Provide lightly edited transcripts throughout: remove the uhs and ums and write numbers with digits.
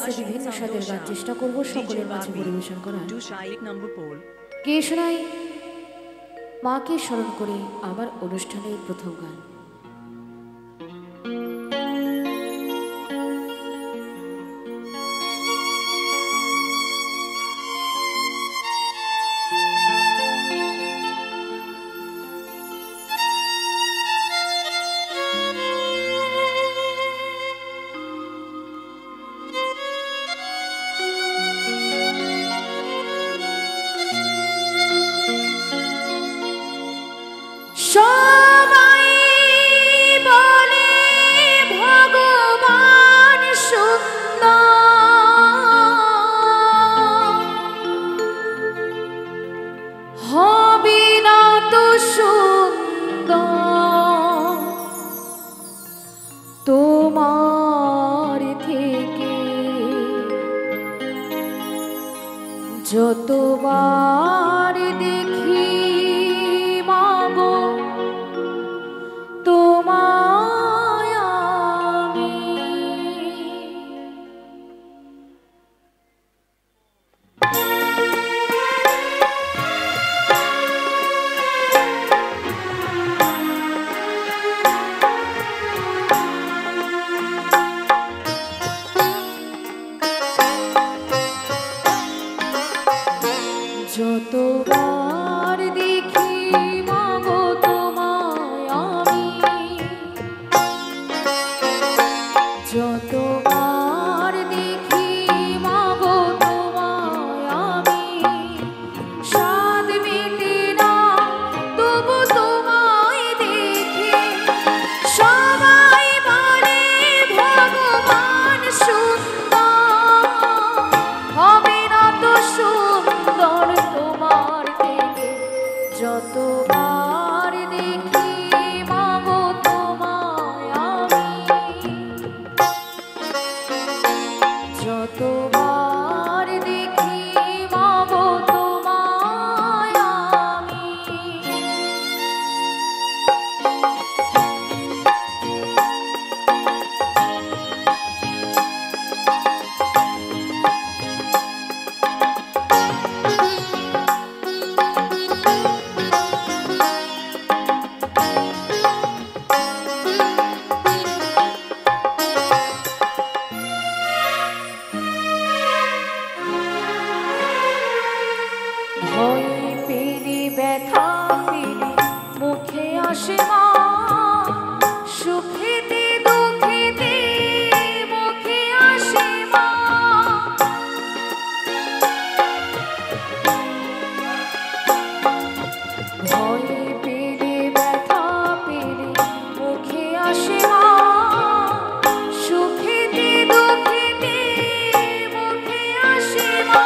আজকে বিভিন্ন স্বাদের গান চেষ্টা করব সকলের মাঝে পরিবেশন করার। কে শোনাই মাকে স্মরণ করে আমার অনুষ্ঠানের প্রথম গান। সবাই বলে ভগবান সুন্দর, হবে না তো সুন্দর তোমার থেকে যতবার দেখি মাগো তোমায় আমি। যতবার দেখি মাগো তোমায় আমি, যতবার দেখি মাগো তোমায় আমি, স্বাদ মেটে না তবু তোমায় দেখে। সবাই বলে ভগবান সুন্দর, হবে না তো সুন্দর তোমার থেকে যতবার দেখি মাগো তোমায় আমি, যতবার দেখি মাগো তোমায় আমি। ভয় পেলে ব্যথা পেলে মুখে আসে মা, সুখেতে দুঃখেতে মুখে আসে মা। ভয় পেলে ব্যথা পেলে মুখে আসে মা, সুখেতে দুঃখেতে মুখে আসে মা।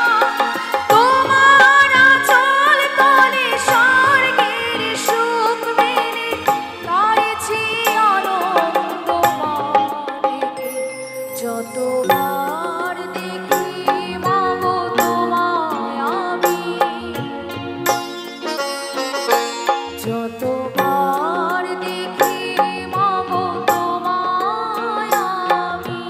তোমার আঁচল তলে স্বর্গের সুখ মেলে, তারেছি আনন্দ মানিকে। যতবার দেখি মাগো তোমায় আমি, যতবার দেখি মাগো তোমায় আমি।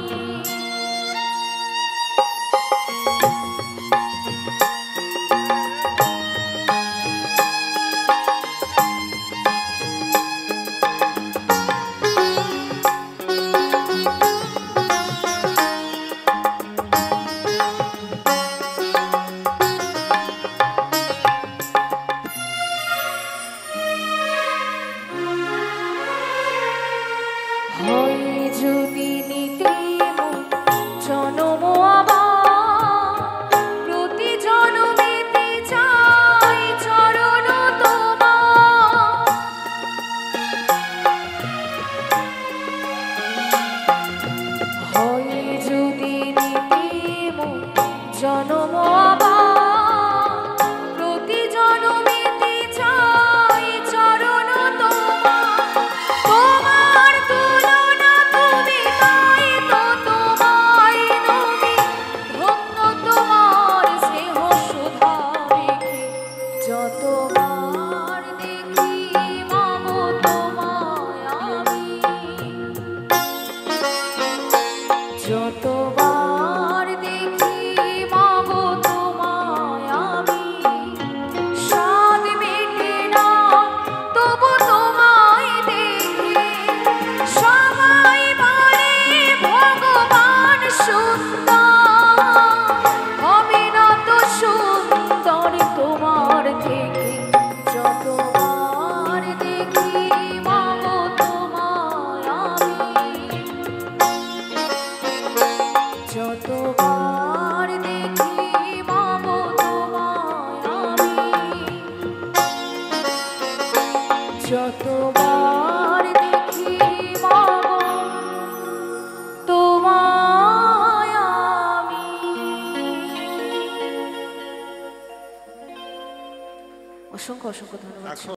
হয় যদি নিতে মন জনম আবার, প্রতি জনমেতে চাই চরণ তোমার। হয় যদি নিতে মন জনম আবার, প্রতি জনমেতে চাই চরণ তোমার। তোমার তুলনা তুমি তাই তো তোমায় নবী, ধন্য তোমার স্নেহ সুধা মেখে। যতবার দেখি মাগো তোমায় আমি, যতবার প্রথমবার দেখি মাগো তোমায় আমি। অসংখ্য অসংখ্য ধন্যবাদ।